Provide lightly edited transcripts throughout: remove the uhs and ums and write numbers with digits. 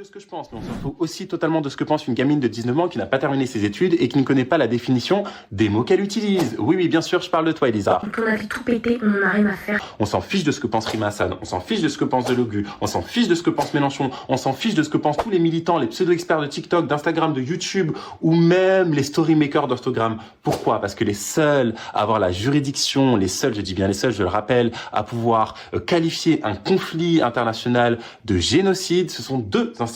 De ce que je pense, mais on s'en fout aussi totalement de ce que pense une gamine de 19 ans qui n'a pas terminé ses études et qui ne connaît pas la définition des mots qu'elle utilise. Oui, bien sûr, je parle de toi, Elisa. On a tout pété, on en a rien à faire. On s'en fiche de ce que pense Rima Hassan, on s'en fiche de ce que pense Delogu, on s'en fiche de ce que pense Mélenchon, on s'en fiche de ce que pensent tous les militants, les pseudo-experts de TikTok, d'Instagram, de YouTube ou même les storymakers d'Instagram. Pourquoi? Parce que les seuls à avoir la juridiction, les seuls, je dis bien les seuls, je le rappelle, à pouvoir qualifier un conflit international de génocide, ce sont deux institutions.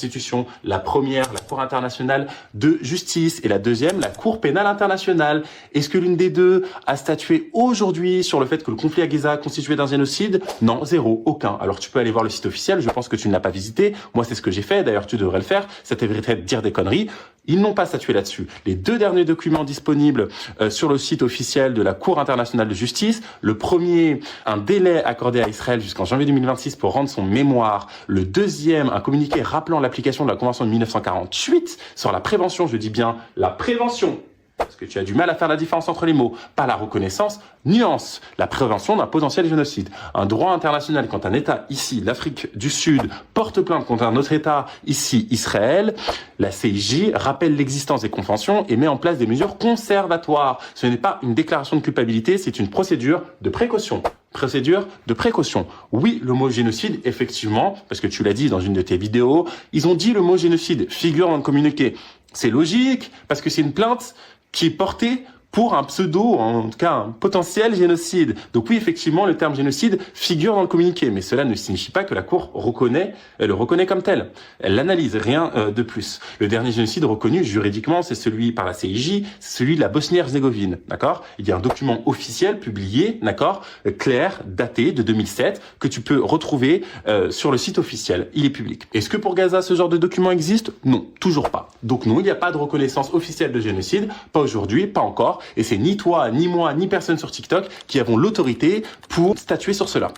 La première, la Cour internationale de justice, et la deuxième, la Cour pénale internationale. Est-ce que l'une des deux a statué aujourd'hui sur le fait que le conflit à Gaza constituait d'un génocide? Non, zéro, aucun. Alors tu peux aller voir le site officiel, je pense que tu ne l'as pas visité. Moi, c'est ce que j'ai fait, d'ailleurs tu devrais le faire. Ça t'éviterait de dire des conneries. Ils n'ont pas statué là-dessus. Les deux derniers documents disponibles sur le site officiel de la Cour internationale de justice, le premier, un délai accordé à Israël jusqu'en janvier 2026 pour rendre son mémoire. Le deuxième, un communiqué rappelant l'application de la Convention de 1948 sur la prévention, je dis bien la prévention, parce que tu as du mal à faire la différence entre les mots, pas la reconnaissance, nuance, la prévention d'un potentiel génocide. Un droit international quand un État, ici, l'Afrique du Sud, porte plainte contre un autre État, ici, Israël, la CIJ rappelle l'existence des conventions et met en place des mesures conservatoires. Ce n'est pas une déclaration de culpabilité, c'est une procédure de précaution. Procédure de précaution. Oui, le mot génocide, effectivement, parce que tu l'as dit dans une de tes vidéos, ils ont dit le mot génocide figure dans le communiqué. C'est logique, parce que c'est une plainte qui est portée pour un pseudo, en tout cas un potentiel génocide. Donc oui, effectivement, le terme génocide figure dans le communiqué, mais cela ne signifie pas que la Cour le reconnaît comme tel. Elle l'analyse, rien de plus. Le dernier génocide reconnu juridiquement, c'est celui par la CIJ, c'est celui de la Bosnie-Herzégovine, d'accord? Il y a un document officiel publié, d'accord, clair, daté de 2007, que tu peux retrouver sur le site officiel. Il est public. Est-ce que pour Gaza, ce genre de document existe? Non, toujours pas. Donc non, il n'y a pas de reconnaissance officielle de génocide, pas aujourd'hui, pas encore. Et c'est ni toi, ni moi, ni personne sur TikTok qui avons l'autorité pour statuer sur cela.